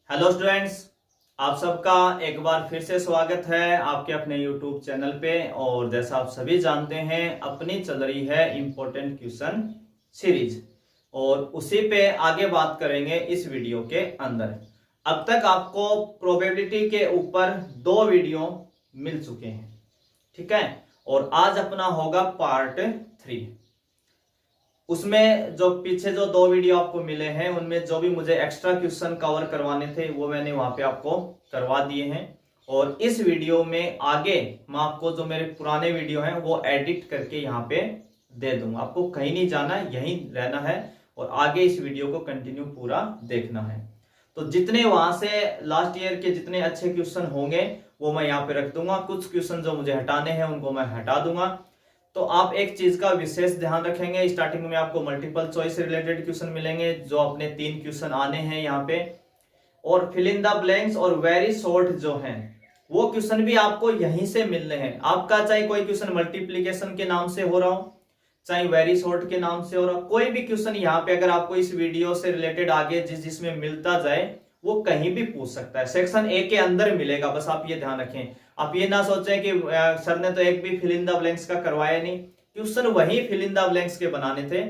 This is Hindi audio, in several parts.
हेलो स्टूडेंट्स, आप सबका एक बार फिर से स्वागत है आपके अपने YouTube चैनल पे। और जैसा आप सभी जानते हैं, अपनी चल रही है इम्पोर्टेंट क्वेश्चन सीरीज और उसी पे आगे बात करेंगे इस वीडियो के अंदर। अब तक आपको प्रोबेबिलिटी के ऊपर 2 वीडियो मिल चुके हैं, ठीक है। और आज अपना होगा पार्ट 3। उसमें जो पीछे जो 2 वीडियो आपको मिले हैं उनमें जो भी मुझे एक्स्ट्रा क्वेश्चन कवर करवाने थे वो मैंने वहां पे आपको करवा दिए हैं। और इस वीडियो में आगे मैं आपको जो मेरे पुराने वीडियो हैं वो एडिट करके यहाँ पे दे दूंगा। आपको कहीं नहीं जाना, यहीं रहना है और आगे इस वीडियो को कंटिन्यू पूरा देखना है। तो जितने वहां से लास्ट ईयर के जितने अच्छे क्वेश्चन होंगे वो मैं यहाँ पे रख दूंगा। कुछ क्वेश्चन जो मुझे हटाने हैं उनको मैं हटा दूंगा। तो आप एक चीज का विशेष ध्यान रखेंगे, स्टार्टिंग में आपको मल्टीपल चॉइस से रिलेटेड क्वेश्चन मिलेंगे जो अपने 3 क्वेश्चन आने हैं यहाँ पे। और फिल इन द ब्लैंक्स और वेरी शॉर्ट जो हैं वो क्वेश्चन भी आपको यहीं से मिलने हैं। आपका चाहे कोई क्वेश्चन मल्टीप्लीकेशन के नाम से हो रहा हो, चाहे वेरी शॉर्ट के नाम से हो रहा हो, कोई भी क्वेश्चन यहाँ पे अगर आपको इस वीडियो से रिलेटेड आगे जिसमें मिलता जाए वो कहीं भी पूछ सकता है। सेक्शन ए के अंदर मिलेगा, बस आप ये ध्यान रखें। आप ये ना सोचें कि सर ने तो एक भी फिल इन द ब्लैंक्स का करवाया नहीं। क्वेश्चन वही फिल इन द ब्लैंक्स के बनाने थे,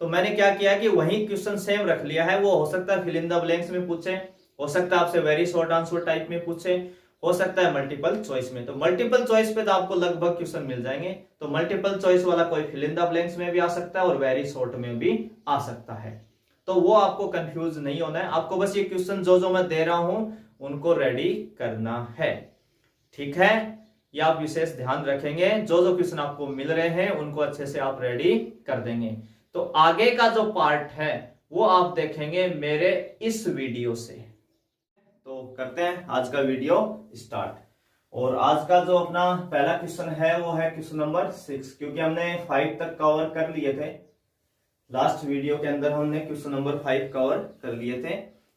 तो मैंने क्या किया कि वही क्वेश्चन सेम रख लिया है। वो हो सकता है फिल इन द ब्लैंक्स में पूछे, हो सकता है आपसे वेरी शॉर्ट आंसर टाइप में पूछे, हो सकता है मल्टीपल चॉइस में। तो मल्टीपल चॉइस पे तो आपको लगभग क्वेश्चन मिल जाएंगे। तो मल्टीपल चॉइस वाला कोई फिल इन द ब्लैंक्स में भी आ सकता है और वेरी शॉर्ट में भी आ सकता है। तो वो आपको कंफ्यूज नहीं होना है, आपको बस ये क्वेश्चन जो मैं दे रहा हूं उनको रेडी करना है, ठीक है। ये आप विशेष ध्यान रखेंगे, जो क्वेश्चन आपको मिल रहे हैं उनको अच्छे से आप रेडी कर देंगे। तो आगे का जो पार्ट है वो आप देखेंगे मेरे इस वीडियो से। तो करते हैं आज का वीडियो स्टार्ट। और आज का जो अपना पहला क्वेश्चन है वो है क्वेश्चन नंबर 6, क्योंकि हमने 5 तक कवर कर लिए थे। लास्ट वीडियो के अंदर हमने क्वेश्चन नंबर 5 कवर कर लिए थे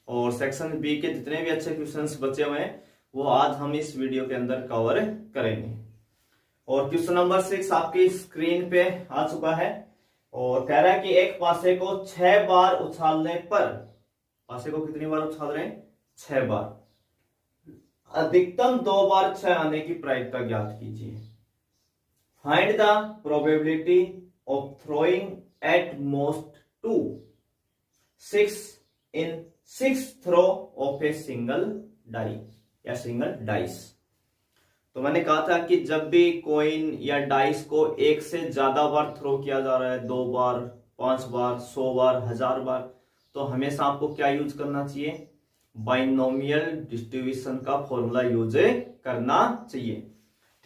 और सेक्शन बी के जितने भी अच्छे क्वेश्चंस बचे हुए हैं वो आज हम इस वीडियो के अंदर कवर करेंगे। और क्वेश्चन नंबर 6 आपकी स्क्रीन पे आ चुका है और कह रहा है कि एक पासे को 6 बार उछालने पर, पासे को कितनी बार उछाल रहे हैं? 6 बार। अधिकतम 2 बार 6 आने की प्रायिकता ज्ञात कीजिए। Find the probability of throwing at most 6 in 6 throw of a single die या सिंगल डाइस। तो मैंने कहा था कि जब भी कॉइन या डाइस को एक से ज्यादा बार थ्रो किया जा रहा है, 2 बार, 5 बार, 100 बार, 1000 बार, तो हमेशा आपको क्या यूज करना चाहिए? बाइनोमियल डिस्ट्रीब्यूशन का फॉर्मूला यूज करना चाहिए,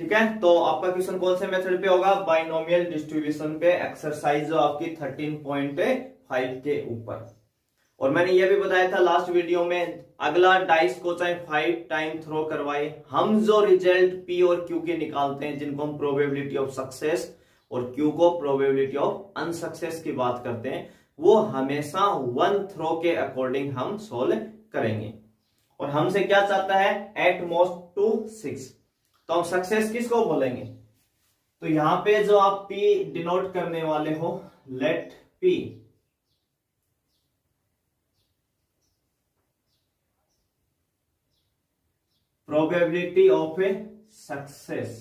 ठीक है। तो आपका क्वेश्चन कौन से मेथड पे होगा? बाइनोमियल डिस्ट्रीब्यूशन पे, एक्सरसाइज जो आपकी 13.5 के ऊपर। और मैंने ये भी बताया था लास्ट वीडियो में, अगला डाइस को चाहे 5 टाइम थ्रो करवाए, हम जो रिजल्ट पी और क्यू के निकालते हैं, जिनको हम प्रोबेबिलिटी ऑफ सक्सेस और क्यू को प्रोबेबिलिटी ऑफ अनसक्सेस की बात करते हैं, वो हमेशा 1 थ्रो के अकॉर्डिंग हम सोल्व करेंगे। और हमसे क्या चाहता है? At most 6। तो हम सक्सेस किसको बोलेंगे? तो यहां पे जो आप P डिनोट करने वाले हो, let P probability of a success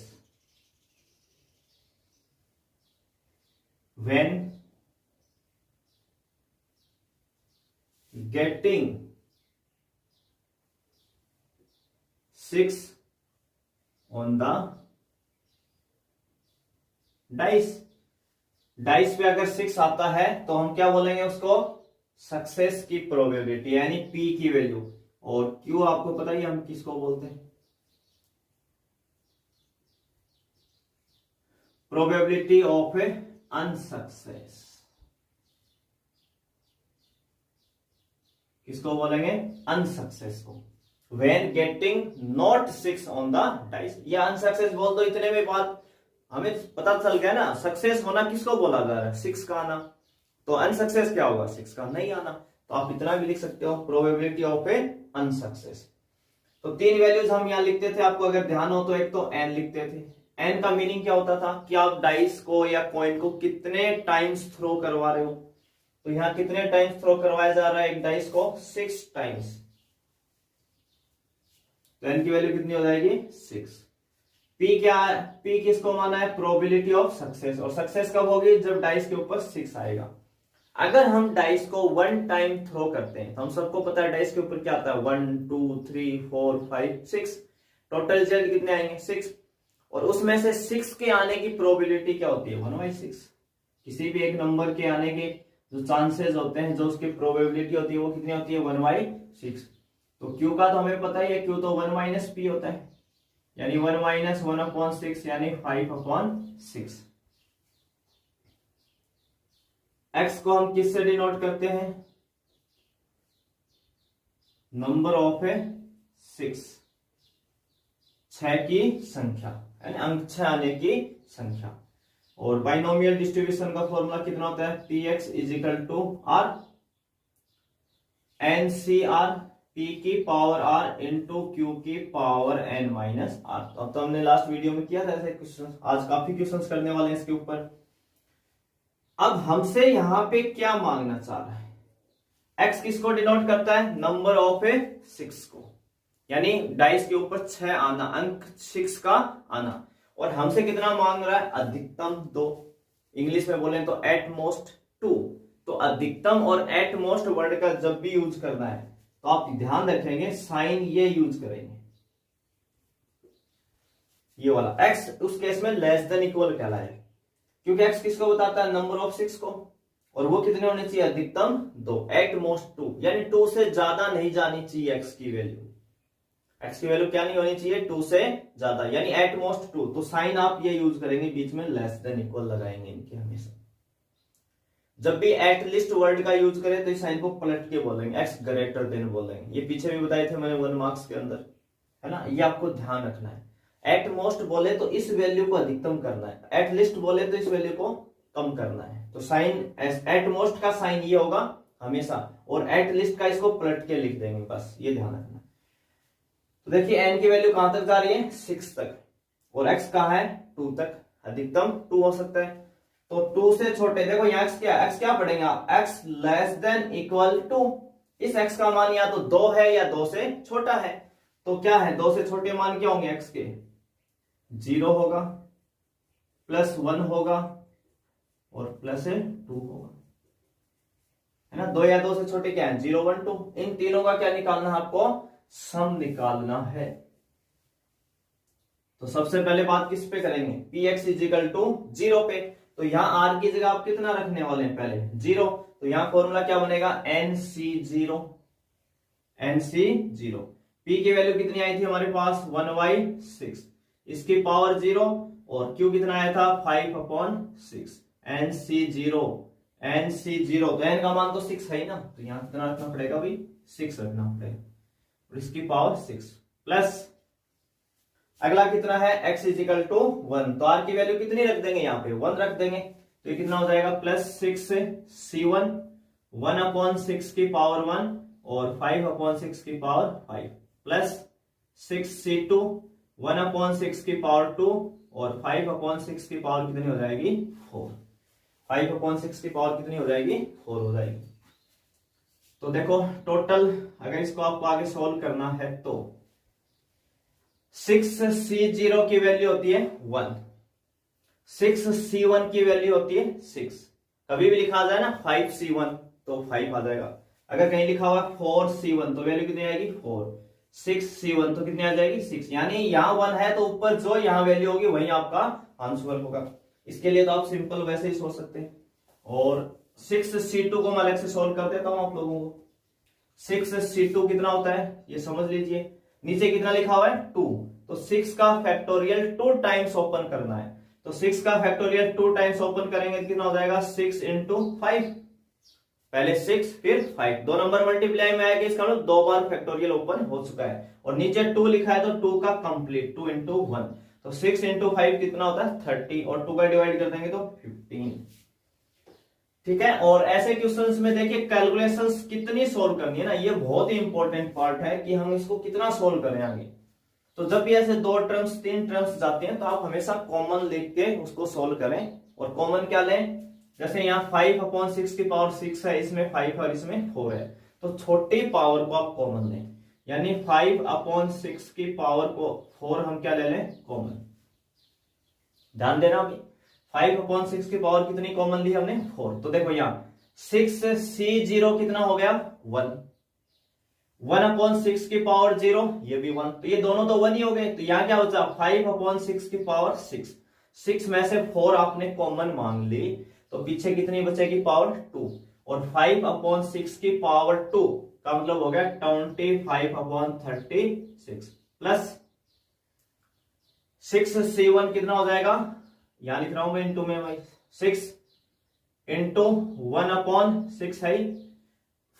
when getting 6 on the dice. Dice पे अगर 6 आता है तो हम क्या बोलेंगे उसको? सक्सेस की प्रोबेबिलिटी, यानी P की वैल्यू। और Q आपको पता ही हम किसको बोलते हैं? Probability of A unsuccess. किसको बोलेंगे? अनसक्सेस को। When getting not 6 on the dice, या अनसक्सेस बोल दो, इतने में बात हमें पता चल गया ना। सक्सेस होना किसको बोला जा रहा है? 6 का आना। तो अनसक्सेस क्या होगा? 6 का नहीं आना। तो आप इतना भी लिख सकते हो, प्रोबेबिलिटी ऑफ ए अनसक्सेस। तो 3 वैल्यूज हम यहां लिखते थे, आपको अगर ध्यान हो तो एक तो n लिखते थे। n का मीनिंग क्या होता था कि आप डाइस को या कॉइन को कितने टाइम्स थ्रो करवा रहे हो। तो यहां कितने टाइम्स थ्रो करवाया जा रहा है एक डाइस को? 6 टाइम्स। तो n की वैल्यू कितनी हो जाएगी 6। p क्या है, p किसको माना है, प्रोबेबिलिटी ऑफ सक्सेस, और सक्सेस कब होगी, जब डाइस के ऊपर 6 आएगा। अगर हम डाइस को 1 टाइम थ्रो करते हैं तो हम सबको पता है डाइस के ऊपर क्या आता है 1 2 3 4 5 6, टोटल रिजल्ट कितने आएंगे 6, और उसमें से 6 के आने की प्रोबेबिलिटी क्या होती है 1/6। किसी भी एक नंबर के आने के जो चांसेस होते हैं, जो उसकी प्रोबेबिलिटी होती है वो कितनी होती है 1/6। तो Q का तो हमें पता ही है, Q तो 1 - p होता है, यानी 1 - 1/6 यानी 5/6। x को हम किससे डिनोट करते हैं, नंबर ऑफ ए 6, 6 की संख्या, यानी अंक 6 आने की संख्या। और बाइनोमियल डिस्ट्रीब्यूशन का फॉर्मूला कितना होता है, px = r NCR, p की पावर r इंटू q की पावर n माइनस r। तो अब तो हमने लास्ट वीडियो में किया था ऐसे क्वेश्चन, आज काफी क्वेश्चंस करने वाले हैं इसके ऊपर। अब हमसे यहां पे क्या मांगना चाह रहा है, x किसको डिनोट करता है, नंबर ऑफ ए 6 को, यानी डाइस के ऊपर 6 आना, अंक 6 का आना, और हमसे कितना मांग रहा है, अधिकतम 2, इंग्लिश में बोले तो एट मोस्ट 2। तो अधिकतम और एट मोस्ट वर्ड का जब भी यूज करना है तो आप ध्यान रखेंगे साइन ये यूज करेंगे, ये वाला x उस केस में लेस देन इक्वल कहलाएगा, क्योंकि x किसको बताता है, नंबर ऑफ 6 को, और वो कितने होने चाहिए, अधिकतम 2, एट मोस्ट 2, यानी 2 से ज्यादा नहीं जानी चाहिए x की वैल्यू। x की वैल्यू क्या नहीं होनी चाहिए, 2 से ज्यादा, यानी एट मोस्ट 2। तो साइन आप ये यूज करेंगे, बीच में लेस देन इक्वल लगाएंगे इनके हमेशा। जब भी एट लिस्ट वर्ड का यूज करें तो इस साइन को पलट के बोलेंगे, x ग्रेटर देन बोलेंगे। ये पीछे भी बताए थे मैंने 1 मार्क्स के अंदर, है ना, ये आपको ध्यान रखना है। एट मोस्ट बोले तो इस वैल्यू को अधिकतम करना है, एट लिस्ट बोले तो इस वैल्यू को कम करना है। तो साइन एट मोस्ट का साइन ये होगा हमेशा, और एट लिस्ट का इसको पलट के लिख देंगे, बस ये ध्यान रखना। तो देखिए n की वैल्यू कहां तक जा रही है, 6 तक, और x कहां है 2 तक, अधिकतम 2 हो सकता है। तो 2 से छोटे, देखो यहाँ x क्या पढ़ेगा, x less than equal to, इस x का मान या तो 2 है या 2 से छोटा है। तो क्या है, 2 से छोटे मान क्या होंगे x के, 0 होगा, +1 होगा, और +2 होगा, है ना। 2 या 2 से छोटे क्या है, 0 1 2, इन तीनों का क्या निकालना है आपको, सम निकालना है। तो सबसे पहले बात किस पे करेंगे, px = 0 पे। तो यहां r की जगह आप कितना रखने वाले हैं, पहले 0। तो यहां फॉर्मूला क्या बनेगा, NC0, NC0। p की वैल्यू कितनी आई थी हमारे पास 1/6, इसकी पावर 0, और q कितना आया था 5/6, NC0, NC0। तो n का मान तो 6 है ही ना, तो यहां कितना रखना पड़ेगा भाई, 6 रखना पड़ेगा, और इसकी पावर 6 प्लस अगला कितना है, x = 1। तो r की वैल्यू कितनी रख देंगे, यहाँ पे 1 रख देंगे। तो ये कितना हो जाएगा, +6c1, 1/6 की पावर 1, और 5/6 की पावर 5, प्लस 6c2, 1/6 की पावर 2, और 5/6 की पावर कितनी हो जाएगी, 4। 5/6 की पावर कितनी हो जाएगी, 4 हो जाएगी। तो देखो टोटल अगर इसको आपको आगे सोल्व करना है तो 6c0 की वैल्यू होती है 1, 6c1 की वैल्यू होती है 6। कभी भी लिखा जाए ना 5c1 तो 5 आ जाएगा, अगर कहीं लिखा हुआ 4c1 तो वैल्यू कितनी आएगी 4, 6c1 तो कितनी आ जाएगी 6, यानी यहाँ 1 है तो ऊपर जो यहाँ वैल्यू होगी वही आपका आंसर होगा। इसके लिए तो आप सिंपल वैसे ही सोच सकते हैं। और 6c2 को मैं अलग से सोल्व कर देता हूं आप लोगों को। 6c2 कितना होता है ये समझ लीजिए, नीचे कितना लिखा हुआ है 2, तो 6 का फैक्टोरियल 2 टाइम्स ओपन करना है। तो 6 का फैक्टोरियल 2 टाइम्स ओपन करेंगे तो कितना हो जाएगा 6 × 5, पहले 6 फिर 5, 2 नंबर मल्टीप्लाई में आएगा, इसका मतलब 2 बार फैक्टोरियल ओपन हो चुका है। और नीचे 2 लिखा है तो 2 का कंप्लीट, 2 × 1, तो 6 × 5 कितना होता है 30, और 2 का डिवाइड कर देंगे तो 15। ठीक है, और ऐसे क्वेश्चंस में देखिए कैलकुलेशंस कितनी सोल्व करनी है ना, ये बहुत ही इंपॉर्टेंट पार्ट है कि हम इसको कितना सोल्व करें आगे। तो जब भी ऐसे 2 टर्म्स 3 टर्म्स जाते हैं तो आप हमेशा कॉमन लिख के उसको सोल्व करें। और कॉमन क्या लें, जैसे यहाँ 5/6 की पावर 6 है, इसमें 5 और इसमें 4 है, तो छोटी पावर को आप कॉमन लें। यानी 5/6 की पावर को 4 हम क्या ले लें, कॉमन। ध्यान देना अभी, 5/6 की पावर कितनी कॉमन ली हमने, 4। तो देखो यहाँ 6C0 कितना हो गया, 1। 1/6 की पावर 0, ये भी 1, तो ये दोनों तो 1 ही हो गए। तो यहाँ क्या बचा, 5/6 की पावर 6। 6 में से 4 आपने कॉमन मांग ली, तो पीछे कितनी बचेगी, पावर 2। और 5/6 की पावर 2 का मतलब हो गया 25/36 प्लस 6C1 कितना हो जाएगा, यहां लिख रहा हूं मैं इंटू में भाई, 6 इंटू 1/6 है।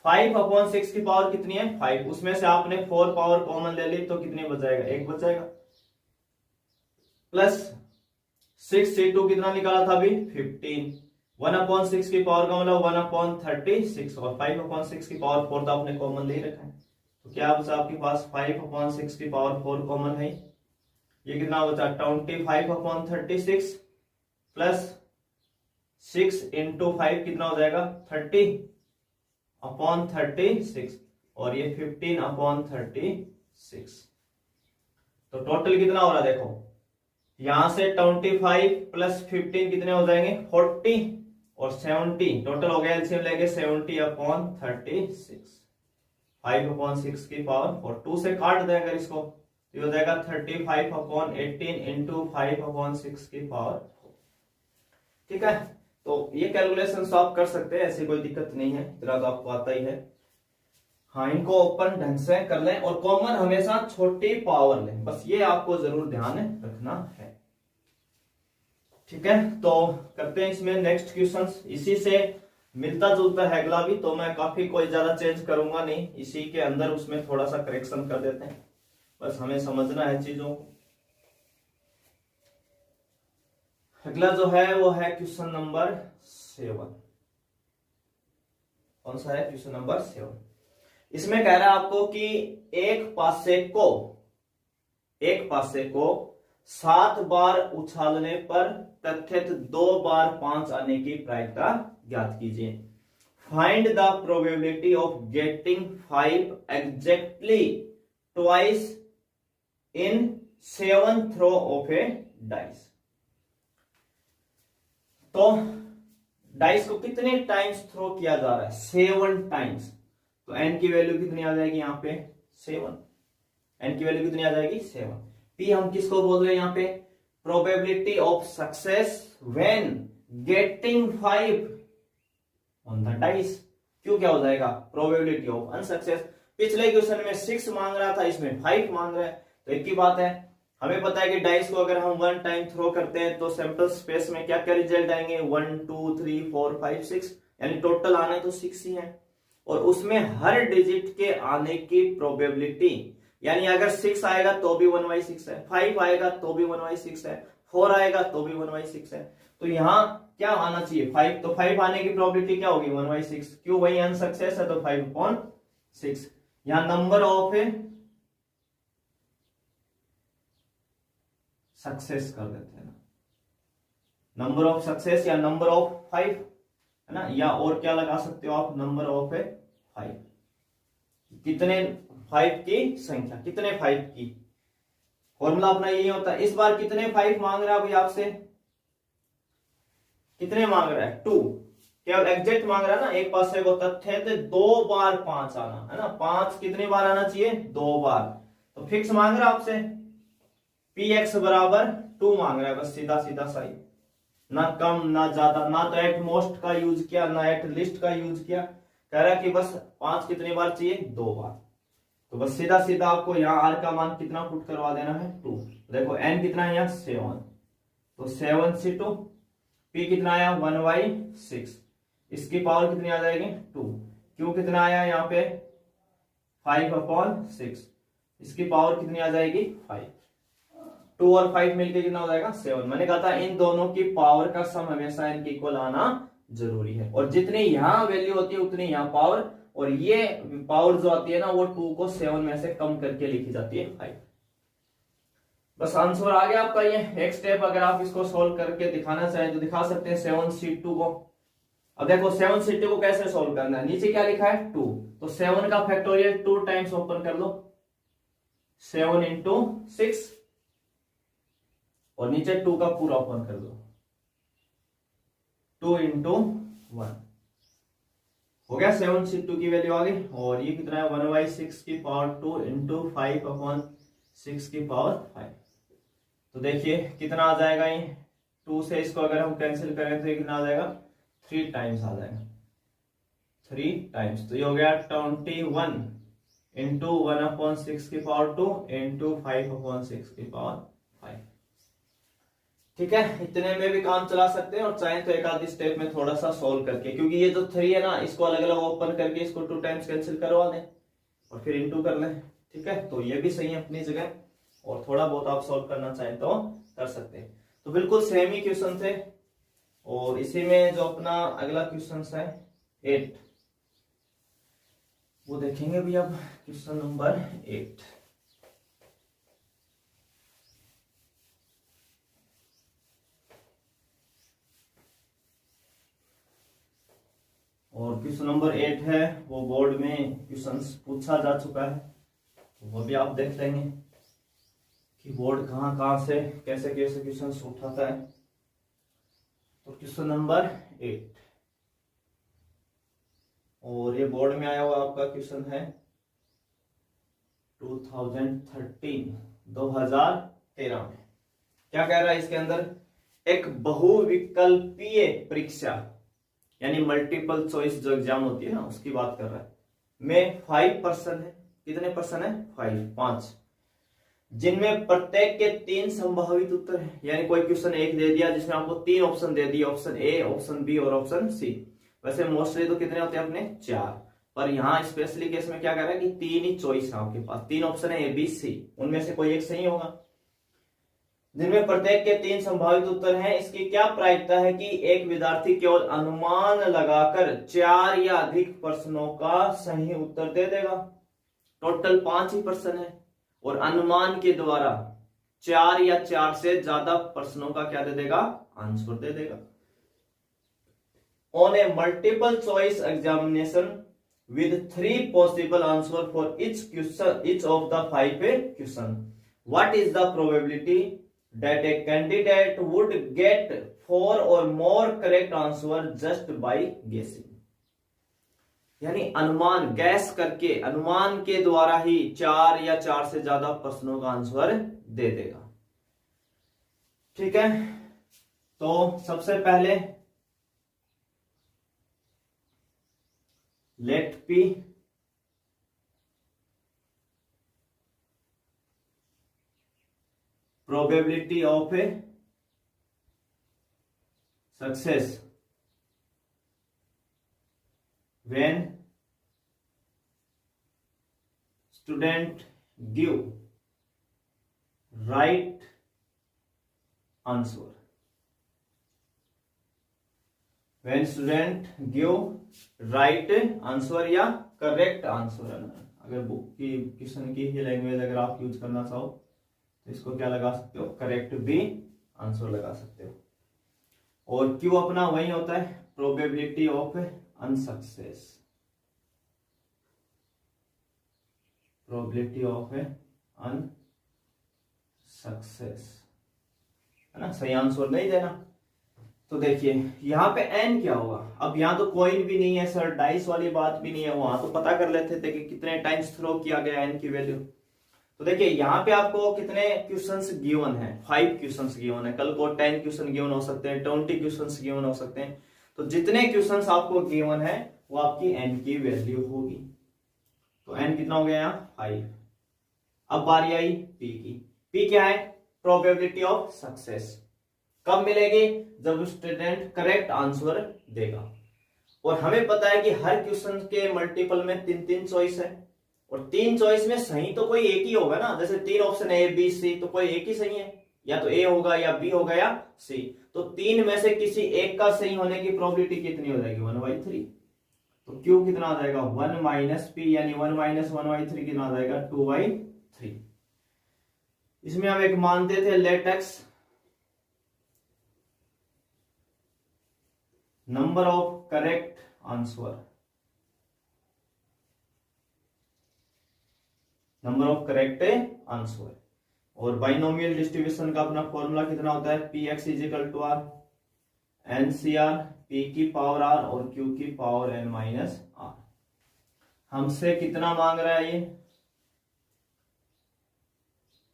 5/6 की पावर कितनी है, 5, उसमें से आपने 4 पावर कॉमन ले ली, तो कितने बचाएगा, 1 बचाएगा। प्लस 6C2 कितना निकाला था अभी, 15। 1/6 की पावर का मतलब 1/36, और 5/6 की पावर 4 तो आपने कॉमन ले रखा है। तो क्या बचा आपके पास, 5/6 की पावर 4 कॉमन है, ये कितना बचा 25/36 प्लस 6 इंटू 5 कितना हो जाएगा, 30/36, और ये 15/36। तो टोटल कितना हो रहा है, देखो यहां से 25 प्लस 15 कितने हो जाएंगे, 40, और 70, टोटल हो गया एलसीएम लेके 70/36। 5/6 की पावर, और 2 से काट दें अगर इसको, तो हो जाएगा 35/18 इंटू 5/6 की पावर 4। ठीक है, तो ये कैलकुलेशन आप कर सकते हैं, ऐसी कोई दिक्कत नहीं है, इतना तो आपको आता ही है। हाँ, इनको ओपन ढंग से कर लें, और कॉमन हमेशा छोटी पावर लें, बस ये आपको जरूर ध्यान रखना है। ठीक है, तो करते हैं इसमें नेक्स्ट क्वेश्चन। इसी से मिलता जुलता है अगला भी, तो मैं काफी कोई ज्यादा चेंज करूंगा नहीं, इसी के अंदर उसमें थोड़ा सा करेक्शन कर देते हैं, बस हमें समझना है चीजों को। अगला जो है वो है क्वेश्चन नंबर 7। कौन सा है, क्वेश्चन नंबर 7। इसमें कह रहा है आपको कि एक पासे को 7 बार उछालने पर तथ्यत 2 बार 5 आने की प्रायिकता ज्ञात कीजिए। Find the probability of getting 5 exactly twice in 7 throw of a dice. तो डाइस को कितने टाइम्स थ्रो किया जा रहा है, 7 टाइम्स। तो एन की वैल्यू कितनी आ जाएगी यहाँ पे, 7। एन की वैल्यू कितनी आ जाएगी, 7। पी हम किसको बोल रहे हैं यहाँ पे, probability of success when getting 5 on the dice. क्यों क्या हो जाएगा, प्रोबेबिलिटी ऑफ अनसक्सेस। पिछले क्वेश्चन में 6 मांग रहा था, इसमें 5 मांग रहा है, तो एक ही बात है। हमें पता है कि डाइस को अगर हम 1 टाइम थ्रो करते हैं तो सैंपल स्पेस में क्या क्या रिजल्ट आएंगे, 1 2 3 4 5 6, यानी टोटल आने तो 6 ही है। और उसमें हर डिजिट के आने की प्रोबेबिलिटी, यानी अगर 6 आएगा तो भी 1/6 है, 5 आएगा तो भी 1/6 है, 4 आएगा तो भी 1/6 है। तो यहाँ क्या आना चाहिए, 5, तो 5 आने की प्रोबेबिलिटी क्या होगी, 1/6। क्यों, वही अनसक्सेस है, तो 5/6। यहाँ नंबर ऑफ सक्सेस कर देते हैं ना, नंबर ऑफ सक्सेस या नंबर ऑफ 5 है ना, या और क्या लगा सकते हो आप, नंबर ऑफ 5। कितने 5 की संख्या, कितने 5 की, फॉर्मूला अपना यही होता है। इस बार कितने 5 मांग रहा है भाई आपसे, कितने मांग रहा है, 2। केवल एग्जैक्ट मांग रहा है ना, एक पासे को तथ्य तो 2 बार 5 आना है ना, 5 कितनी बार आना चाहिए, 2 बार। तो फिक्स मांग रहा है आपसे, px बराबर 2 मांग रहा है, बस सीधा सीधा सही, ना कम ना ज्यादा, ना तो एट मोस्ट का यूज किया ना एट लिस्ट का यूज किया। कह रहा है कि बस 5 कितनी बार चाहिए, 2 बार। तो बस सीधा सीधा आपको यहाँ आर का मान कितना पुट करवा देना है, 2। देखो एन कितना है यहाँ 7, तो 7c2, p कितना आया 1/6, इसकी पावर कितनी आ जाएगी 2। क्यू कितना आया यहाँ पे 5/6, इसकी पावर कितनी आ जाएगी 5। 2 और 5 मिलके कितना हो जाएगा 7। मैंने कहा था इन दोनों की पावर का सम हमेशा इनके इक्वल आना जरूरी है, और जितनी यहाँ वैल्यू होती है उतनी यहाँ पावर, और ये पावर जो आती है ना वो 2 को 7 में से कम करके लिखी जाती है 5। बस आंसर आ गया आपका ये। एक स्टेप अगर आप इसको सोल्व करके दिखाना चाहें तो दिखा सकते हैं 7c2 को। अब देखो 7c2 को कैसे सोल्व करना है, नीचे क्या लिखा है 2, तो 7 का फैक्टोरियल 2 टाइम्स ओपन कर लो, 7 इंटू 6 और नीचे 2 का पूरा ओपन कर दो, 2 इंटू 1 हो गया, 7 से 2 की वैल्यू आ गई। और ये कितना है 1/6 की पावर 2 इंटू 5/6 की पावर 5। तो देखिए कितना आ जाएगा, ये 2 से इसको अगर हम कैंसिल करें तो ये कितना आ जाएगा 3 टाइम्स आ जाएगा, 3 टाइम्स। तो ये हो गया 21 इंटू 1/6 की पावर 2 इंटू 5/6 की पावर 5। ठीक है, इतने में भी काम चला सकते हैं और चाहे तो एक आधी स्टेप में थोड़ा सा सोल्व करके, क्योंकि ये जो 3 है ना इसको अलग अलग ओपन करके इसको 2 टाइम्स कैंसिल करवा दें और फिर इंटू कर लें। ठीक है, तो ये भी सही है अपनी जगह, और थोड़ा बहुत आप सोल्व करना चाहें तो कर सकते हैं। तो बिल्कुल सेम ही क्वेश्चन थे, और इसी में जो अपना अगला क्वेश्चन है 8 वो देखेंगे भी अब, क्वेश्चन नंबर 8। और क्वेश्चन नंबर 8 है वो बोर्ड में क्वेश्चंस पूछा जा चुका है, तो वो भी आप देख लेंगे कि बोर्ड कहाँ कहाँ से कैसे कैसे क्वेश्चंस उठाता है। तो क्वेश्चन नंबर 8, और ये बोर्ड में आया हुआ आपका क्वेश्चन है 2013 में। क्या कह रहा है इसके अंदर, एक बहुविकल्पीय परीक्षा यानी मल्टीपल चॉइस जो एग्जाम होती है ना उसकी बात कर रहा है, में 5 पर्सन है, कितने पर्सन है 5, जिनमें प्रत्येक के 3 संभावित उत्तर है। यानी कोई क्वेश्चन एक दे दिया जिसमें आपको 3 ऑप्शन दे दिए, ऑप्शन ए, ऑप्शन बी और ऑप्शन सी। वैसे मोस्टली तो कितने होते हैं अपने 4, पर यहाँ स्पेशली केस में क्या कह रहा है कि 3 ही चॉइस है आपके पास, 3 ऑप्शन है ए बी सी, उनमें से कोई एक सही होगा। जिनमें प्रत्येक के 3 संभावित उत्तर हैं, इसकी क्या प्रायिकता है कि एक विद्यार्थी केवल अनुमान लगाकर 4 या अधिक प्रश्नों का सही उत्तर दे देगा। टोटल 5 ही प्रश्न है और अनुमान के द्वारा 4 या 4 से ज्यादा प्रश्नों का क्या दे देगा, आंसर दे देगा। On A multiple choice examination with 3 possible answer for each question, each of the 5 question, what is the probability that a candidate would get 4 or more correct answer just by guessing? यानी अनुमान, गैस करके, अनुमान के द्वारा ही 4 या 4 से ज्यादा प्रश्नों का आंसर दे देगा। ठीक है, तो सबसे पहले let P probability of a success when student give right answer, when student give right answer या करेक्ट आंसर। अगर बुक की क्वेश्चन की ही लैंग्वेज अगर आप यूज करना चाहो तो इसको क्या लगा सकते हो, करेक्ट भी आंसर लगा सकते हो। और क्यों अपना वही होता है probability of unsuccess, probability of unsuccess, है ना, सही आंसर नहीं देना। तो देखिए यहाँ पे n क्या होगा, अब यहाँ तो कॉइन भी नहीं है सर, डाइस वाली बात भी नहीं है, वहां तो पता कर लेते थे कि कितने टाइम्स थ्रो किया गया n की वैल्यू। तो देखिए यहाँ पे आपको कितने क्वेश्चंस गिवन है, 5 क्वेश्चंस गिवन है, कल को 10 क्वेश्चन गिवन हो सकते हैं, 20 क्वेश्चंस गिवन हो सकते हैं। तो जितने क्वेश्चंस आपको गिवन है वो आपकी n की वैल्यू होगी। तो n कितना हो गया यहाँ 5। अब बारी आई p की, p क्या है, प्रोबेबिलिटी ऑफ सक्सेस। कब मिलेगी, जब स्टूडेंट करेक्ट आंसर देगा। और हमें पता है कि हर क्वेश्चन के मल्टीपल में 3 चॉइस है, और 3 चॉइस में सही तो कोई एक ही होगा ना, जैसे 3 ऑप्शन ए बी सी, तो कोई एक ही सही है, या तो ए होगा या बी होगा या सी। तो 3 में से किसी एक का सही होने की प्रोबेबिलिटी कितनी हो जाएगी 1/3। तो क्यू कितना आ जाएगा 1 माइनस पी, यानी 1 माइनस 1/3 कितना आ जाएगा 2/3। इसमें हम एक मानते थे let X number of correct answer, number of correct answer. और बाइनोमियल डिस्ट्रीब्यूशन का अपना फॉर्मूला कितना होता है, P X is equal to R N C R, P की पावर आर और क्यू की पावर एन माइनस आर। हमसे कितना मांग रहा है, ये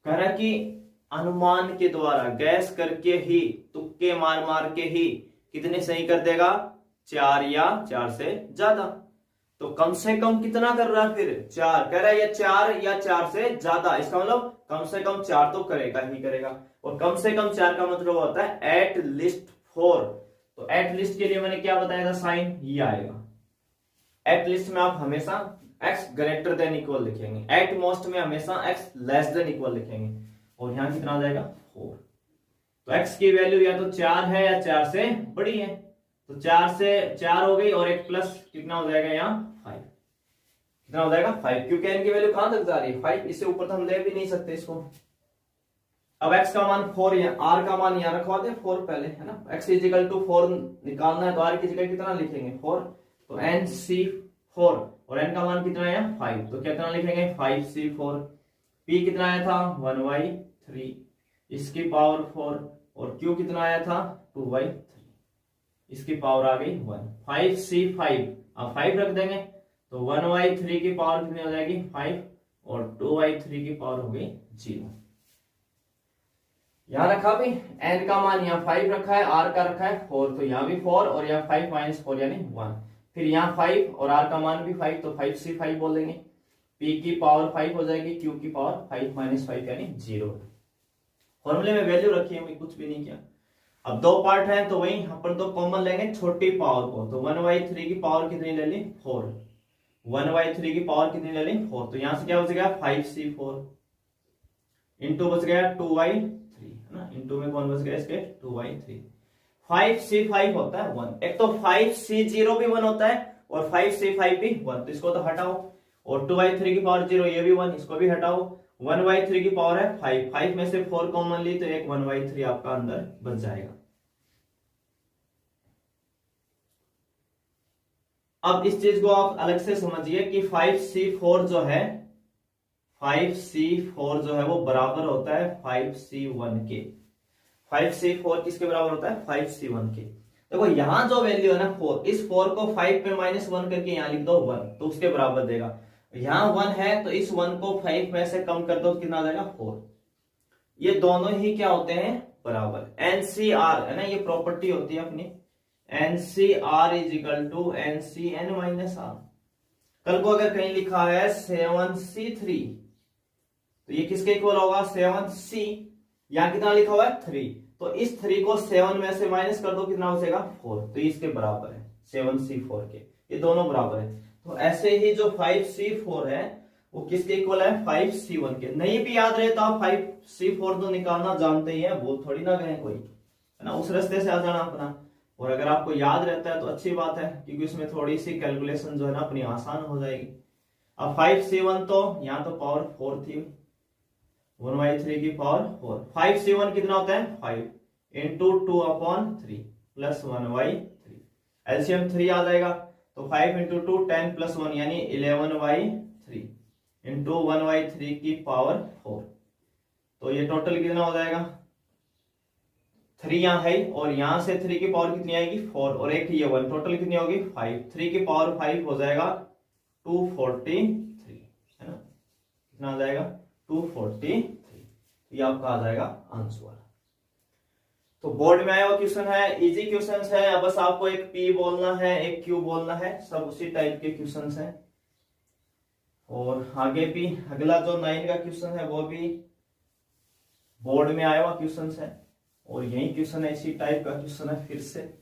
कह रहा है कि अनुमान के द्वारा गैस करके ही, तुक्के मार मार के ही कितने सही कर देगा, 4 या 4 से ज्यादा। तो कम से कम कितना कर रहा है, फिर 4 कह रहा है, ये 4 या 4 से ज्यादा, इसका मतलब कम से कम 4 तो करेगा ही करेगा। और कम से कम 4 का मतलब होता है एट लिस्ट 4। तो एट लिस्ट के लिए मैंने क्या बताया था, साइन ये आएगा। एट लिस्ट में आप हमेशा x ग्रेटर देन इक्वल लिखेंगे, एट मोस्ट में हमेशा x लेस देन इक्वल लिखेंगे। और यहां कितना आ जाएगा, 4। तो x की वैल्यू या तो 4 है या 4 से बड़ी है। तो 4 से 4 हो गई और एक प्लस कितना हो जाएगा, यहाँ 5। कितना हो जाएगा, 5, क्योंकि n की वैल्यू कहां तक जा रही है, 5। इससे ऊपर तो हम ले भी नहीं सकते इसको। अब x का मान 4 है, r का मान यहाँ रखवा दे 4 पहले, है ना। x इज इक्वल टू 4 निकालना है तो r की जगह कितना लिखेंगे, 4। तो nc4 और n का मान कितना है, 5। तो कितना लिखेंगे, 5c4। p कितना आया था, 1/3, इसकी पावर 4। और q कितना आया था, 2/3, इसकी पावर आ गई 1। 5c5 अब 5 रख देंगे तो 1/3 की पावर कितनी हो जाएगी, 5। और 2/3 की पावर हो गई 0। यहां रखा भी n का मान, यहाँ 5 रखा है, r का रखा है 4, तो यहाँ भी 4 और यहाँ 5 माइनस 4 यानी 1। फिर यहाँ 5 और r का मान भी 5, तो 5c5 बोल देंगे। p की पावर 5 हो जाएगी, q की पावर 5 माइनस 5 यानी 0। फॉर्मूले में वैल्यू रखी है, कुछ भी नहीं किया। अब 2 पार्ट है तो वही अपन तो कॉमन लेंगे छोटी पावर को। तो 1/3 की पावर कितनी ले ली, 4। 1/3 की पावर कितनी ले ली, 4। तो यहां से क्या बच गया, 5c4 इंटू बच गया 2/3, है ना। इंटू में कौन बच गया इसके, 2/3। 5c5 होता है 1। एक तो 5c0 भी 1 होता है और 5c5 भी 1, तो इसको तो हटाओ। और 2/3 की पावर 0, ये भी 1, इसको भी हटाओ। 1/3 की पावर है 5, 5 में से 4 कॉमन ली तो एक 1/3 आपका अंदर बच जाएगा। अब इस चीज को आप अलग से समझिए कि 5c4 जो है, 5c4 जो है वो बराबर होता है 5c1 के। 5c4 किसके बराबर होता है, 5c1 के। देखो यहां जो वैल्यू है ना 4, इस 4 को 5 पे -1 करके यहां लिख दो 1, तो उसके बराबर देगा। यहां 1 है तो इस 1 को 5 में से कम कर दो, कितना आ जाएगा, 4। ये दोनों ही क्या होते हैं, बराबर। NCR है ना, ये प्रॉपर्टी होती है अपनी, NCR is equal to NCN minus R। कल को अगर कहीं लिखा है 7C3 तो ये किसके इक्वल होगा, 7C। यहां कितना लिखा हुआ है, 3, तो इस 3 को 7 में से माइनस कर दो, कितना बचेगा, 4। तो इसके बराबर है 7C4 के, ये दोनों बराबर है। तो ऐसे ही जो 5C4 है वो किसके इक्वल है, 5C1 के। नहीं भी याद रहे तो आप 5C4 तो निकालना जानते ही है, वो थोड़ी ना कहें कोई, है ना, उस रास्ते से आ जाना अपना। और अगर आपको याद रहता है तो अच्छी बात है, क्योंकि उसमें थोड़ी सी कैलकुलेशन जो है ना अपनी आसान हो जाएगी। अब 5C1 तो यहाँ तो पावर 4 थी, 1/3 की पावर 4। 5C1 कितना होता है, 5 इंटू 2/3 प्लस 1/3। एलसीएम 3 आ जाएगा, तो 5 इंटू 2 10 प्लस 1 यानी 11/3 इंटू 1/3 की पावर 4। तो ये टोटल कितना हो जाएगा, 3 यहाँ है और यहां से 3 की पावर कितनी आएगी, 4, और एक ये 1, टोटल कितनी होगी, 5। 3 की पावर 5 हो जाएगा 243, है ना। कितना आ जाएगा, 243। ये आपका आ जाएगा आंसर। तो बोर्ड में आया हुआ क्वेश्चन है, इजी क्वेश्चन है। बस आपको एक P बोलना है, एक Q बोलना है, सब उसी टाइप के क्वेश्चन हैं। और आगे भी अगला जो 9 का क्वेश्चन है वो भी बोर्ड में आया हुआ क्वेश्चन है, और यही क्वेश्चन है, इसी टाइप का क्वेश्चन है फिर से।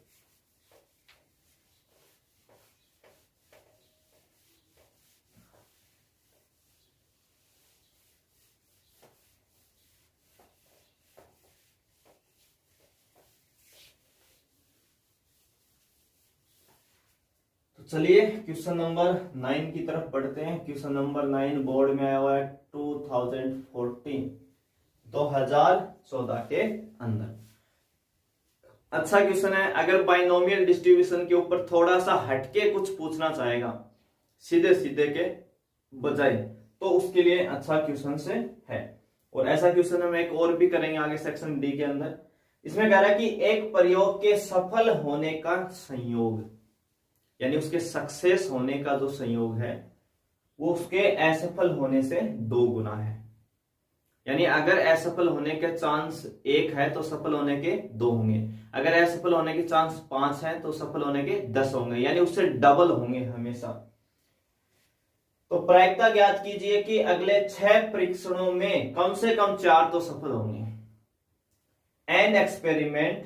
चलिए क्वेश्चन नंबर 9 की तरफ बढ़ते हैं। क्वेश्चन नंबर 9 बोर्ड में आया हुआ है 2014 के अंदर। अच्छा क्वेश्चन है। अगर बाइनोमियल डिस्ट्रीब्यूशन के ऊपर थोड़ा सा हटके कुछ पूछना चाहेगा, सीधे सीधे के बजाय, तो उसके लिए अच्छा क्वेश्चन से है। और ऐसा क्वेश्चन हम एक और भी करेंगे आगे सेक्शन डी के अंदर। इसमें कह रहा है कि एक प्रयोग के सफल होने का संयोग, यानी उसके सक्सेस होने का जो संयोग है वो उसके असफल होने से 2 गुना है। यानी अगर असफल होने के चांस 1 है तो सफल होने के 2 होंगे, अगर असफल होने के चांस 5 है तो सफल होने के 10 होंगे, यानी उससे डबल होंगे हमेशा। तो प्रायिकता ज्ञात कीजिए कि अगले 6 परीक्षणों में कम से कम 4 तो सफल होंगे। An experiment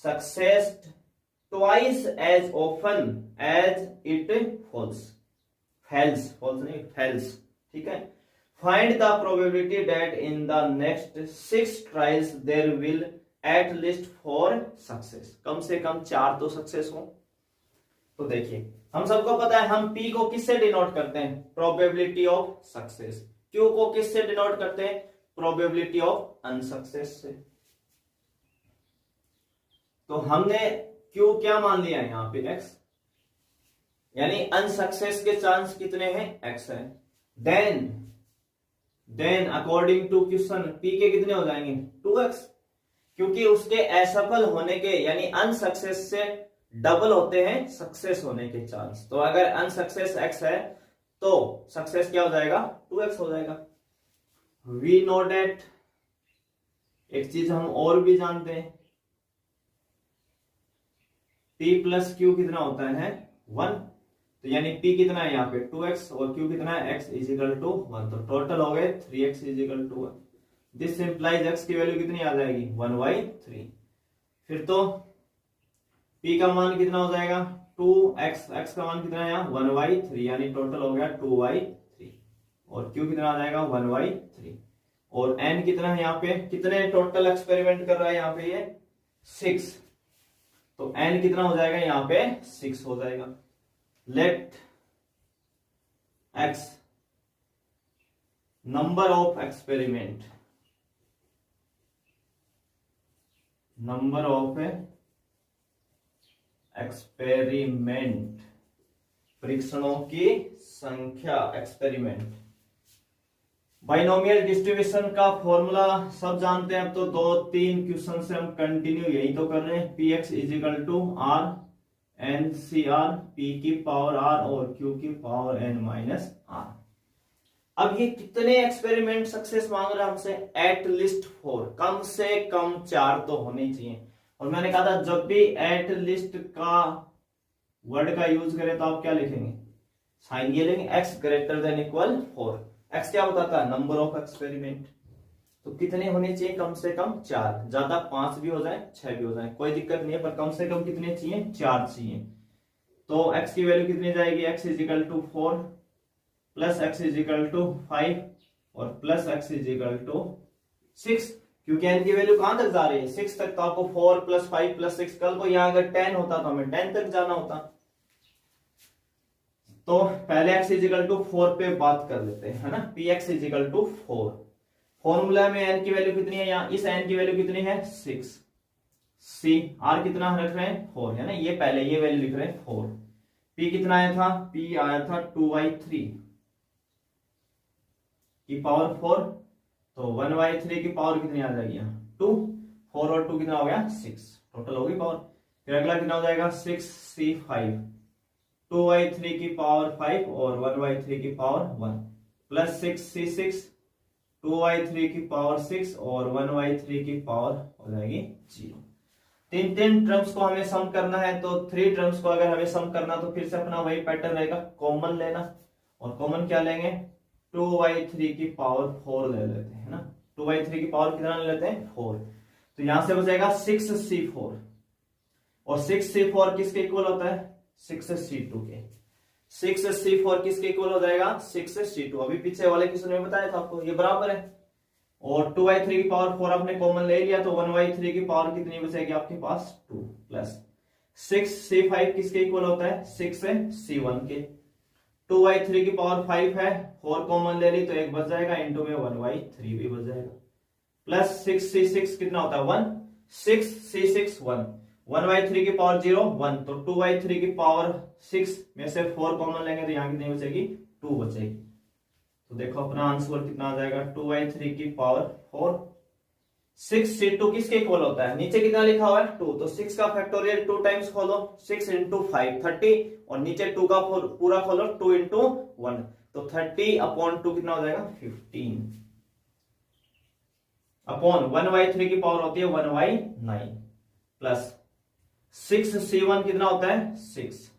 succeeds twice as often as it fails, ठीक है। Find the probability that in the next 6 trials there will at least 4 success. कम से कम 4 तो सक्सेस हो। तो देखिए हम सबको पता है हम P को किससे डिनोट करते हैं, प्रोबेबिलिटी ऑफ सक्सेस। Q को किससे डिनोट करते हैं, प्रोबेबिलिटी ऑफ अनसक्सेस से। तो हमने Q क्या मान लिया है यहां पे X, यानी अनसक्सेस के चांस कितने हैं, X है। Then according to question P के कितने हो जाएंगे, 2x, क्योंकि उसके असफल होने के यानी अनसक्सेस से डबल होते हैं सक्सेस होने के चांस। तो अगर अनसक्सेस x है तो सक्सेस क्या हो जाएगा, 2x हो जाएगा। वी नो डेट, एक चीज हम और भी जानते हैं, p प्लस क्यू कितना होता है 1, तो यानी p कितना है यहाँ पे 2x और q कितना है x इज इक्वल टू 1, तो टोटल हो गए 3x is equal to 1। This implies x की वैल्यू कितनी आ जाएगी 1/3। फिर तो p का मान कितना हो जाएगा 2x, x का मान कितना है यहाँ 1/3, यानी टोटल हो गया 2/3 और q कितना आ जाएगा 1/3 और n कितना है यहाँ पे, कितने टोटल एक्सपेरिमेंट कर रहा है यहाँ पे ये 6, तो n कितना हो जाएगा यहाँ पे 6 हो जाएगा। Let x number of experiment, number of experiment, परीक्षणों की संख्या, एक्सपेरिमेंट। बाइनोमियल डिस्ट्रीब्यूशन का फॉर्मूला सब जानते हैं, अब तो 2-3 क्वेश्चन से हम कंटिन्यू यही तो कर रहे हैं। px is equal to R N C R, P की पावर आर और क्यू की पावर एन माइनस आर। अब ये कितने एक्सपेरिमेंट सक्सेस मांग रहा है हमसे, एट लीस्ट 4, कम से कम 4 तो होने चाहिए। और मैंने कहा था जब भी एट लिस्ट का वर्ड का यूज करें तो आप क्या लिखेंगे, साइन ये लेंगे, x greater than equal 4। x क्या होता था, नंबर ऑफ एक्सपेरिमेंट। तो कितने होने चाहिए, कम से कम 4, ज्यादा 5 भी हो जाए 6 भी हो जाए कोई दिक्कत नहीं है, पर कम से कम कितने चाहिए, 4 चाहिए। तो x की वैल्यू कितनी जाएगी, x is equal to 4 plus x is equal to 5 और plus x is equal to 6, क्योंकि n की वैल्यू कहां तक जा रही है 6 तक, तो आपको 4 प्लस 5 प्लस 6, कल को यहां अगर 10 होता तो हमें 10 तक जाना होता। तो पहले x इज इक्वल टू 4 पे बात कर लेते हैं, है ना, px is equal to 4। Formula में n की वैल्यू कितनी है, यहाँ इस n की वैल्यू कितनी है 6, c r कितना रख रहे हैं 4, है ना, ये पहले ये वैल्यू लिख रहे हैं 4। p कितना आया था, p आया था 2/3 की पावर 4, तो 1/3 की पावर कितनी आ जाएगी यहाँ 2, 4 और 2 कितना हो गया 6, टोटल होगी पावर। फिर अगला कितना हो जाएगा 6c5, 2/3 की पावर 5 और 1/3 की पावर 1 प्लस 6c6, 2/3 की पावर 6 और 1/3 की पावर हो जाएगी 0। तीन टर्म्स को हमें सम करना है, तो 3 टर्म्स को अगर हमें सम करना तो फिर से अपना वही पैटर्न रहेगा, कॉमन लेना, और कॉमन क्या लेंगे 2/3 की पावर 4 ले लेते हैं, है ना, 2/3 की पावर कितना ले लेते हैं 4, तो यहां से बचेगा 6c4 और 6c4 किसके इक्वल होता है 6c2 के, 6c4 किसके इक्वल हो जाएगा 6c2, अभी पीछे वाले क्वेश्चन में बताया था आपको, ये बराबर है। और 2/3 की पावर 4 आपने कॉमन ले लिया तो 1/3 की पावर कितनी बचेगी आपके पास 2 प्लस 6c5 किसके इक्वल होता है 6c1 के, 2/3 की पावर 5 है, 4 कॉमन ले ली तो 1 बच जाएगा, इंटू में 1/3 भी बच जाएगा, प्लस 6c6 कितना होता है 1, 6c6 1, 1/3 की पावर 0 1, तो 2/3 की पावर 6 में से 4 कॉमन लेंगे तो यहाँ कितनी बचेगी 2 बचेगी। तो देखो अपना आंसर कितना आ जाएगा 2/3 की पावर 4। 6 किसके इक्वल होता है, नीचे कितना लिखा हुआ है 2, तो 6 का फैक्टोरियल 2 टाइम्स खोलो, 6 इंटू 5 30, और नीचे 2 का पूरा खोलो 2 इंटू 1, तो 30/2 कितना हो जाएगा 15 अपॉन 1/3 की पावर होती है 1/9 प्लस 6c1 कितना होता है 6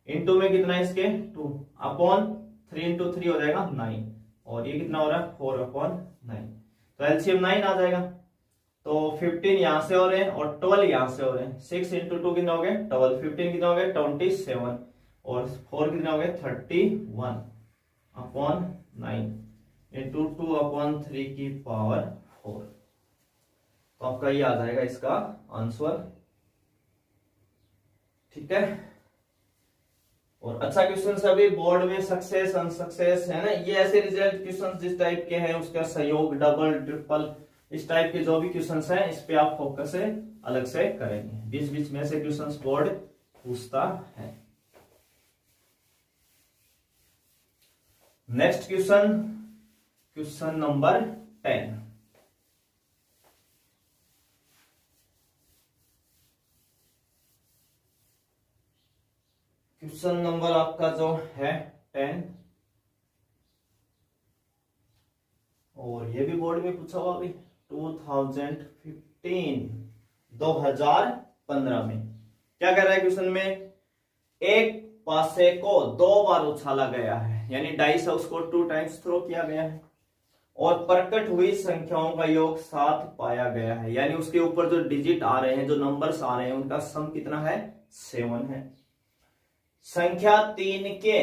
इंटू में कितना है इसके 2 अपॉन 3 इंटू 3 हो जाएगा 9, और ये कितना हो रहा है 4/9, तो एलसीएम 9 आ जाएगा। तो 15 यहां से हो रहे हैं और 12 यहां से हो रहे हैं, 6 इंटू 2 कितना हो गए 12, 15 कितना हो गए 27, और 4 कितना हो गए 31/9 इंटू 2/3 की पावर 4। तो आपका ये आ जाएगा इसका आंसर, ठीक है। और अच्छा क्वेश्चन सभी बोर्ड में सक्सेस अनसक्सेस है ना, ये ऐसे रिजल्ट क्वेश्चन जिस टाइप के हैं उसका सहयोग डबल ट्रिपल इस टाइप के जो भी क्वेश्चंस हैं इस पे आप फोकस से अलग से करेंगे, बीच बीच में से क्वेश्चंस बोर्ड पूछता है। Next question, question number 10। Question number आपका जो है 10, और ये भी बोर्ड में पूछा हुआ अभी 2015 में क्या कह रहा है क्वेश्चन में, एक पासे को 2 बार उछाला गया है, यानी डाइस उसको 2 टाइम्स थ्रो किया गया है, और प्रकट हुई संख्याओं का योग 7 पाया गया है, यानी उसके ऊपर जो डिजिट आ रहे हैं जो नंबर्स आ रहे हैं उनका सम कितना है 7 है। संख्या 3 के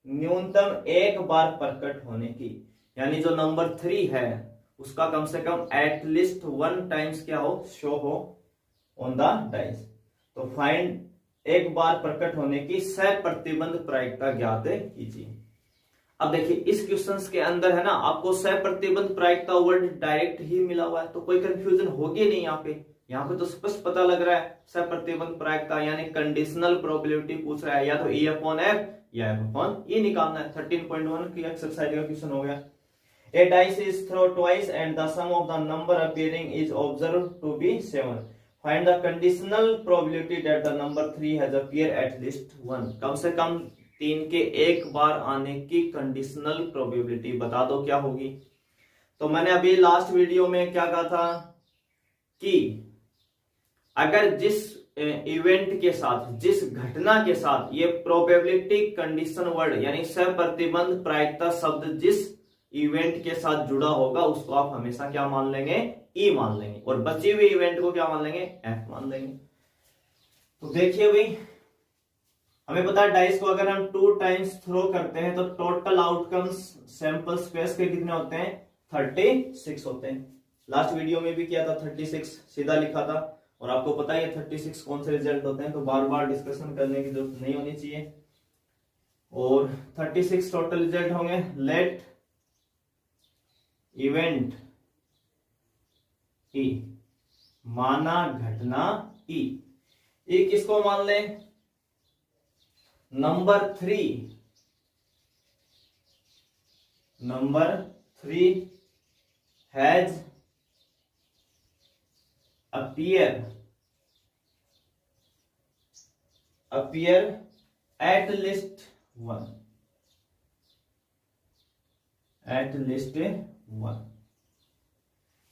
न्यूनतम एक बार प्रकट होने की, यानी जो नंबर 3 है उसका कम से कम एटलीस्ट 1 टाइम्स क्या हो शो हो ऑन द डाइस। तो फाइंड एक बार प्रकट होने की सप्रतिबंध प्रायिकता ज्ञात कीजिए। अब देखिए इस क्वेश्चंस के अंदर है ना आपको सप्रतिबंध प्रायिकता वर्ड डायरेक्ट ही मिला हुआ है, तो कोई कंफ्यूजन होगी नहीं यहाँ पे तो स्पष्ट पता लग रहा है सप्रतिबंध प्रायिकता यानी कंडीशनल प्रोबेबिलिटी पूछ रहा है, या तो E/F या F/E निकालना है। 13.1 की एक्सरसाइज का क्वेश्चन हो गया। A dice is thrown twice and the sum of the number appearing is observed to be 7. Find the conditional probability that the number 3 has appeared at least 1. कम से कम 3 के एक बार आने की कंडीशनल प्रोबेबिलिटी बता दो क्या होगी। तो मैंने अभी लास्ट वीडियो में क्या कहा था कि अगर जिस इवेंट के साथ जिस घटना के साथ ये प्रोबेबिलिटी कंडीशन वर्ड यानी सप्रतिबंध प्रायिकता शब्द जिस इवेंट के साथ जुड़ा होगा उसको आप हमेशा क्या मान लेंगे ई मान लेंगे, और बची हुई इवेंट को क्या मान लेंगे एफ मान लेंगे। तो देखिए भाई हमें पता है डाइस को अगर हम 2 टाइम्स थ्रो करते हैं तो टोटल आउटकम्स सैंपल स्पेस के कितने होते हैं 36 होते हैं। लास्ट वीडियो में भी किया था 36 सीधा लिखा था, और आपको पता है 36 कौन से रिजल्ट होते हैं, तो बार बार डिस्कशन करने की जरूरत नहीं होनी चाहिए। और 36 टोटल रिजल्ट होंगे। लेट इवेंट ई माना घटना ई किसको मान लें number 3 has appear at least 1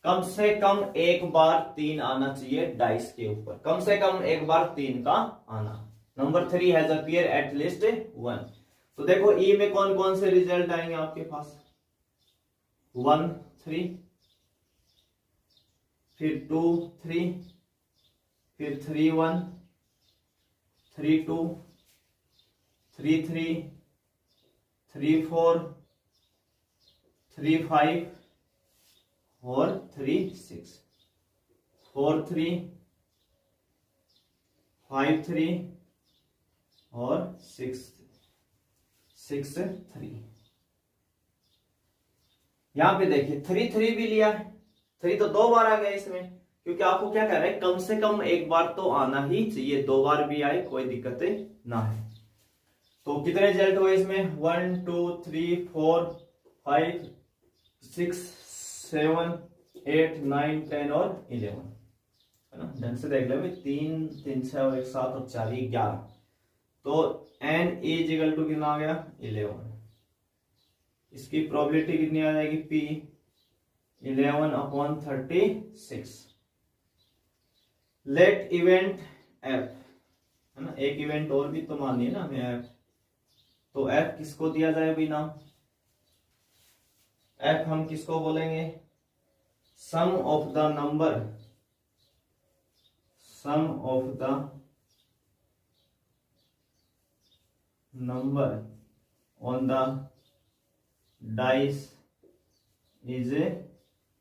कम से कम एक बार 3 आना चाहिए डाइस के ऊपर, कम से कम एक बार 3 का आना। Number 3 has appear at least 1। तो देखो ई में कौन कौन से रिजल्ट आएंगे आपके पास 1 3, फिर 2 3, फिर 3 1, 3 2, 3 3, 3 4, 3 5 और 3 6, 4 3, 5 3 और 6 3। यहां पे देखिए 3 3 भी लिया है, 3 तो 2 बार आ गया इसमें, क्योंकि आपको क्या कह रहे हैं कम से कम एक बार तो आना ही चाहिए, 2 बार भी आए कोई दिक्कत ना है। तो कितने रिजल्ट हुए इसमें 1 2 3 4 5 6 7 8 9 10 और 11 है ना। ढंग से देख ले भाई, 3 3 6 और 1 7 और 4 11। तो n इज इक्वल टू कितना आ गया 11। इसकी प्रोबेबिलिटी कितनी आ जाएगी p 11/36। लेट इवेंट f है ना, एक इवेंट और भी तो मानिए ना हमें f। तो f किसको दिया जाए भाई नाम, f हम किसको बोलेंगे, sum of the number, sum of the number on the dice is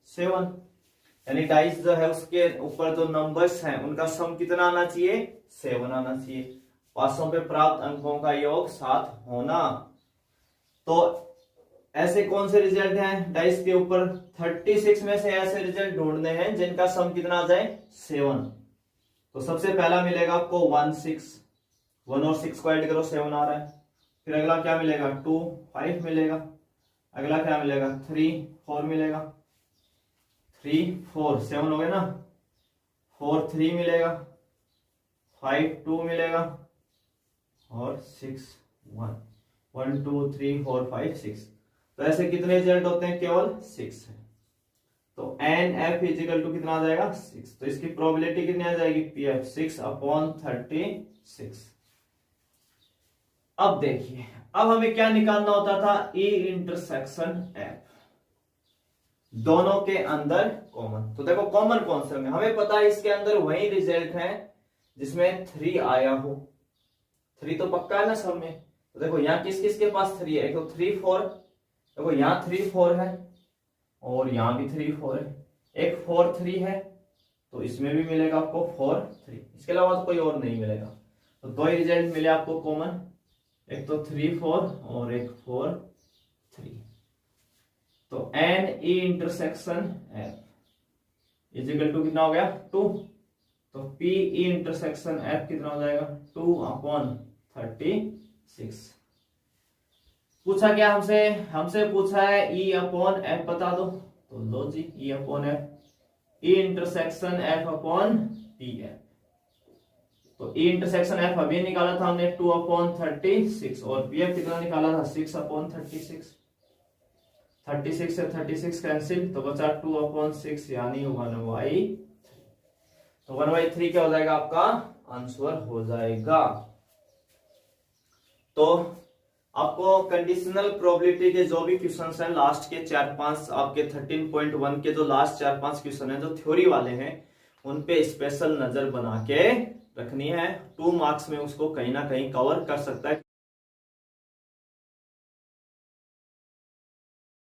7। यानी डाइस जो है उसके ऊपर जो नंबर्स हैं उनका सम कितना आना चाहिए 7 आना चाहिए। पांचों पे प्राप्त अंकों का योग 7 होना। तो ऐसे कौन से रिजल्ट हैं डाइस के ऊपर, 36 में से ऐसे रिजल्ट ढूंढने हैं जिनका सम कितना आ जाए 7। तो सबसे पहला मिलेगा आपको 1 6, 1 और 6 को ऐड करो 7 आ रहा है। फिर अगला क्या मिलेगा 2 5 मिलेगा। अगला क्या मिलेगा 3 4 मिलेगा। 3 4 7 हो गए ना। 4 3 मिलेगा। 5 2 मिलेगा और 6 1 1 2 3 4 5 6। तो ऐसे कितने रिजल्ट होते हैं, केवल 6 है। तो एन एफ इजिकल टू कितना आ जाएगा 6। तो इसकी प्रोबेबिलिटी कितनी आ जाएगी पी एफ 6/36। अब देखिए, अब हमें क्या निकालना होता था, ई इंटरसेक्शन एफ, दोनों के अंदर कॉमन। तो देखो कॉमन कौन से होंगे, हमें पता है इसके अंदर वही रिजल्ट है जिसमें 3 आया हो। 3 तो पक्का है ना सब में। तो देखो यहाँ किस किस के पास 3 है, एक तो 3 4, देखो यहाँ 3 4 है और यहाँ भी 3 4 है। एक 4 3 है तो इसमें भी मिलेगा आपको 4 3। इसके अलावा तो कोई और नहीं मिलेगा। तो दो ही रिजल्ट मिले आपको कॉमन, एक तो 3 4 और एक 4 3। तो N E intersection F is equal to कितना हो गया 2। तो पी ई इंटरसेक्शन एफ कितना हो जाएगा 2/36। पूछा क्या हमसे, हमसे पूछा है ई अपॉन एफ बता दो। तो लो जी E upon F, E intersection F upon P F. तो ई इंटरसेक्शन एफ अभी निकाला था हमने 2/36 और पी एफ कितना निकाला था 6/36। 36 से 36 कैंसिल तो बचा 2/6 यानी 1/3। तो 1/3 क्या हो जाएगा आपका आंसर हो जाएगा। तो आपको कंडीशनल प्रोबेबिलिटी के जो भी क्वेश्चंस हैं लास्ट के 4-5 आपके 13.1 के जो लास्ट 4-5 क्वेश्चन हैं जो थ्योरी वाले हैं उन पे स्पेशल नजर बना के रखनी है। 2 मार्क्स में उसको कहीं ना कहीं कवर कर सकता है।